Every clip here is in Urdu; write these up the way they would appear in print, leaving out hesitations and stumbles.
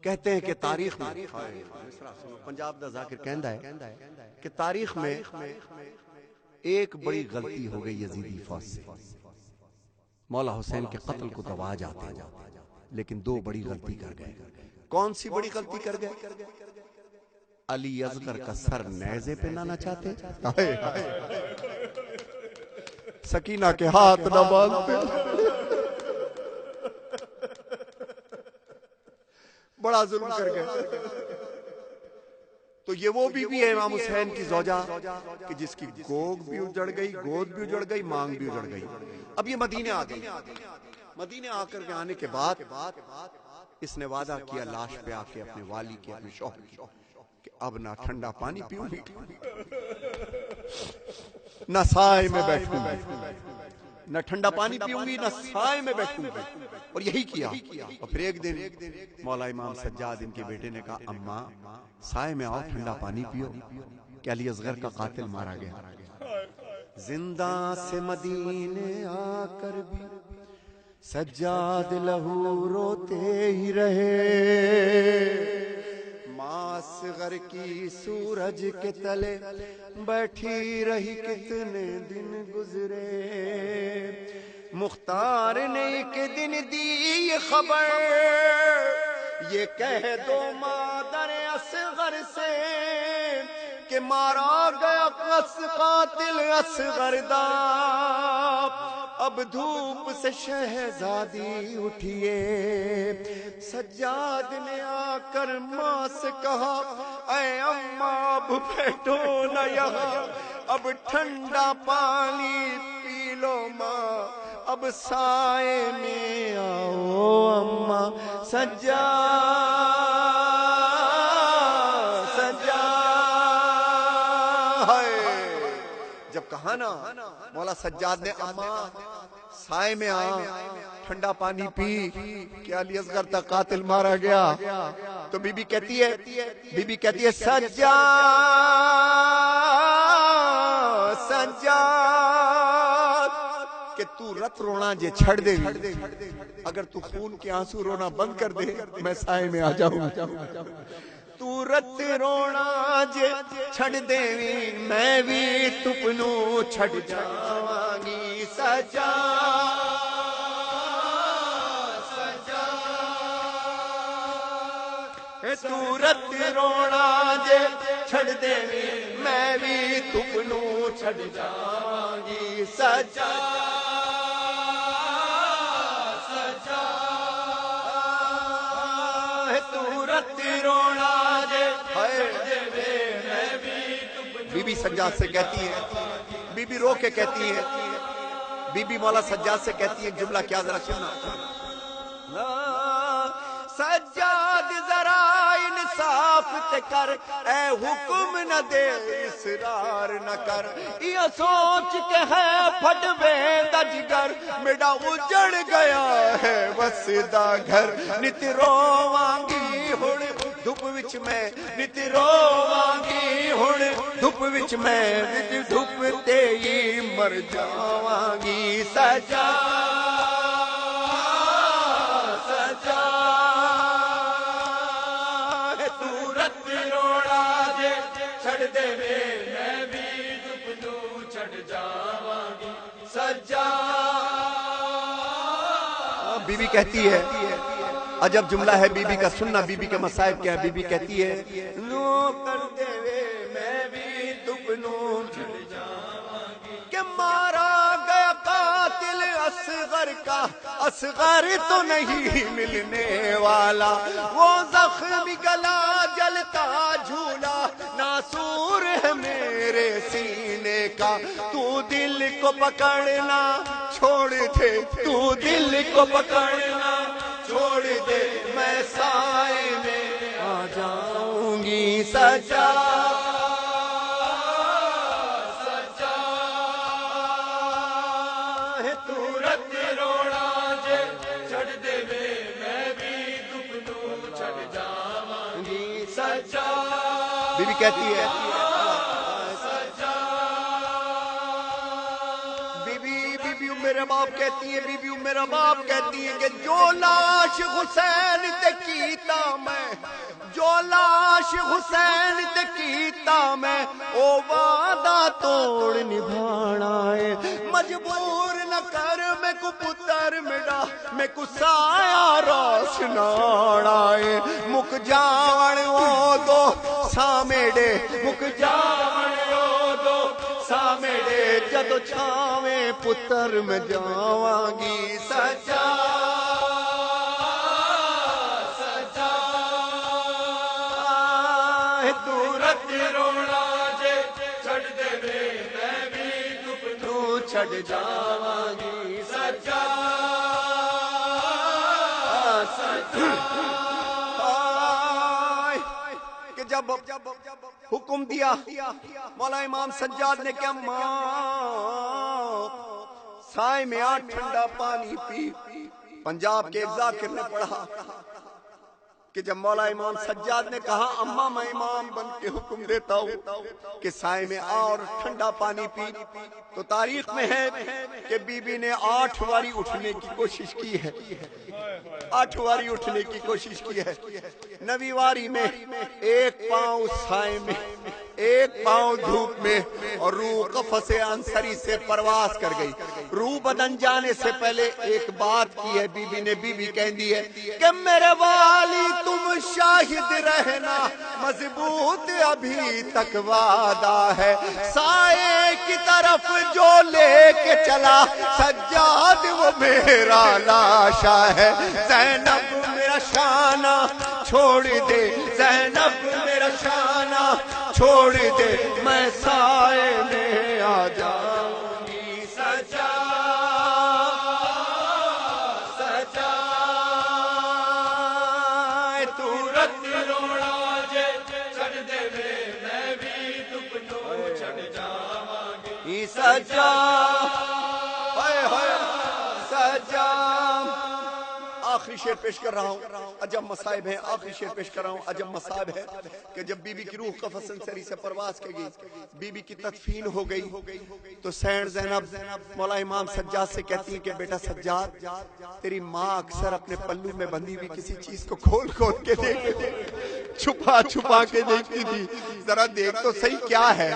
کہتے ہیں کہ تاریخ میں پنجاب دا ذاکر کہندا ہے کہ تاریخ میں ایک بڑی غلطی ہو گئی یزیدی فوج سے، مولا حسین کے قتل کو دبا جاتے لیکن دو بڑی غلطی کر گئے۔ کون سی بڑی غلطی کر گئے؟ علی اصغر کا سر نیزے پہ نہ نچاتے، سکینہ کے ہاتھ نہ باندھتے، بڑا ظلم کر گئے۔ تو یہ وہ بی بی ہے امام حسین کی زوجہ کہ جس کی گوگ بھی اجڑ گئی، گود بھی اجڑ گئی، مانگ بھی اجڑ گئی۔ اب یہ مدینے آ گئی، مدینے آ کر کے آنے کے بعد اس نے وعدہ کیا لاش پہ آ کے اپنے والی کے، اپنے شوہر کی، کہ اب نہ ٹھنڈا پانی پیوں گی نہ سائے میں بیٹھوں گی، نہ ٹھنڈا پانی پیوں گی نہ سائے میں بیٹھوں گی۔ اور یہی کیا۔ اور پھر ایک دن مولا امام سجاد ان کے بیٹے نے کہا اماں سائے میں آؤ ٹھنڈا پانی پیو، کہ علی اصغر کا قاتل مارا گیا۔ زندہ سے مدینے آ کر بھی سجاد لہو روتے ہی رہے، ماں اصغر کی سورج کے تلے بیٹھی رہی کتنے دن گزرے، مختار نے ایک دن دی یہ خبر، یہ کہہ دو مادر اصغر سے کہ مارا گیا قاتل اصغر دا، اب دھوپ سے شہزادی اٹھیے۔ سجاد نے آ کر ماں سے کہا اے اماں اب بیٹھو نہ یہاں، اب ٹھنڈا پانی پی لو ماں، اب سائے میں آؤ اماں۔ جب کہا نا مولا سجاد نے اماں سائے میں آ ٹھنڈا پانی پی کہ علی اصغر تک قاتل مارا گیا، تو بی بی کہتی ہے سجاد کہ تو رت رونا جے چھڑ دے، اگر تو خون کے آنسو رونا بند کر دے میں سائے میں آ جاؤں۔ تو رت رونا جے چھڑ دے میں بھی تپنو چھڑ جاوانگی۔ تو رت رونا جے چھڑ دے میں بھی تپنو چھڑ جاوانگی۔ بی بی سجاد سے کہتی ہے، بی بی رو کے کہتی ہے، بی بی مولا سجاد سے کہتی ہے، جملہ کیا ذرا سننا۔ سجاد ذرا انصاف تے کر، اے حکم نہ دے اصرار نہ کر، یہ سوچ کے ہے پھٹ ویندا جگر، میرا اجڑ گیا ہے وسدا گھر، نت روانگی ہن دھوپ وچ میں، نت روانگی ہن دھوپ وچ میں، دھوپ تے ہی مر جاواں گی۔ بی بی کہتی ہے، عجب جملہ ہے بی بی کا سننا، بی بی کے مصائب کیا ہے۔ بی بی کہتی ہے نو کر دے میں بھی دبنو چھڑ جاواں کہ مارا گیا قاتل اصغر کا، اصغر تو نہیں ملنے والا، وہ زخمی گلا جلتا جھولا، ناسور ہے میرے سینے کا، تو دل کو پکڑنا چھوڑ دے، تو دل کو پکڑنا چھوڑ دے، میں سائے میں آ جاؤں گی۔ تو رت رونا جے چھڑ دے میں بھی دپنو چھڑ جاواں گی۔ بی بی کہتی ہے، بی بی میرے باپ کہتی ہیں، بی بی میرا باپ کہتی ہیں کہ جو لاش حسین تے کیتا میں، جو لاش حسین تے کیتا میں، او وعدہ توڑ نبھانا ہے، مجبور نہ کر میں کو پتر مڈا، میں کو سایہ روشنانا ہے، مک جاون او دو سامیڈے، مک جاون او دو سامیڈے، جدو چھاویں پتر میں جاواں گی سجا سجا دورت رونا جے چھڑ دے وے میں بھی دپنو چھڑ جاواں گی سجا سجا کہ جب حکم دیا مولا امام سجاد نے کہ ماں سائے میں آ ٹھنڈا پانی پی، پنجاب کے ایک ذاکر نے پڑھا کہ جب مولا امام سجاد نے کہا اماں میں امام بن کے حکم دیتا ہوں کہ سائے میں آ اور ٹھنڈا پانی پی، تو تاریخ میں ہے کہ بی بی نے 8 واری اٹھنے کی کوشش کی ہے، 8 واری اٹھنے کی کوشش کی ہے، 9ویں واری میں ایک پاؤں سائے میں، ایک پاؤں دھوپ میں، اور روح قفص انصری سے پرواز کر گئی۔ روح بدن جانے سے پہلے ایک بات کی ہے بی بی نے، بی بی کہہ دی ہے کہ میرے والی تم شاہد رہنا، مضبوط ابھی تک وعدہ ہے، سائے کی طرف جو لے کے چلا سجاد وہ میرا لاشا ہے، زینب میرا شانہ چھوڑ دے، زینب میرا شانہ چھوڑ دے، میں سائے میں آ جاؤں گی سجا سجا تورت رونا جے چھڑ دے وے میں بھی دپنو چھڑ جاواں گی سجا ہائے ہائے سجا۔ آخری شعر پیش کر رہا ہوں، عجب مصائب ہے، آخری شعر پیش کر رہا ہوں، عجب مصائب ہے کہ جب بی بی کی روح قفص انصری سے پرواز کی گئی، بی بی کی تدفین ہو گئی، تو سین زینب مولا امام سجاد سے کہتی ہیں کہ بیٹا سجاد، تیری ماں اکثر اپنے پلو میں بندھی ہوئی کسی چیز کو کھول کھول کے دیکھتی تھی، چھپا چھپا کے دیکھتی تھی، ذرا دیکھ تو صحیح کیا ہے،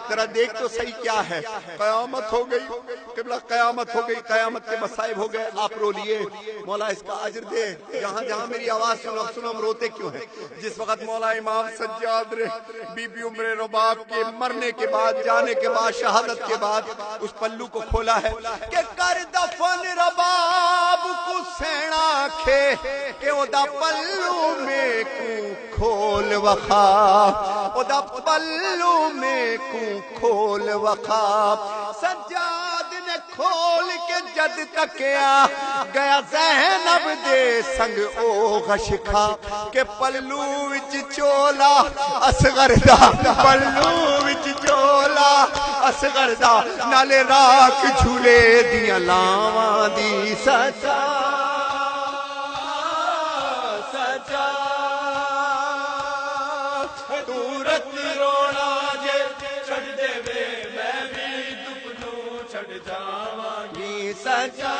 ذرا دیکھ تو صحیح کیا ہے۔ قیامت ہو گئی قبلہ، قیامت ہو گئی، قیامت کے مصائب ہو گئے، آپ رو لیے، مولا اس کا اجر دے، جہاں جہاں میری آواز سنو سنو ہم روتے کیوں ہیں؟ جس وقت مولا امام سجاد نے بی بی عمر رباب کے مرنے کے بعد، جانے کے بعد، شہادت کے بعد اس پلو کو کھولا ہے کہ کر دفن رباب کو سینا کھے کہ او دا پلو میں کو کھول وخا، او دا پلو میں کو کھول وخا، سجاد نے کھول کے جد تکیا گیا زینب دے سنگ او غشکھا کہ پلو وچ چولا اصغر دا، پلو وچ چولا اصغر دا، نالے راک جھولے دیاں لاواں دی سجا سجا تورت رونا جے چھڑ دے وے میں بھی دپنو چھڑ جاواں گی سجا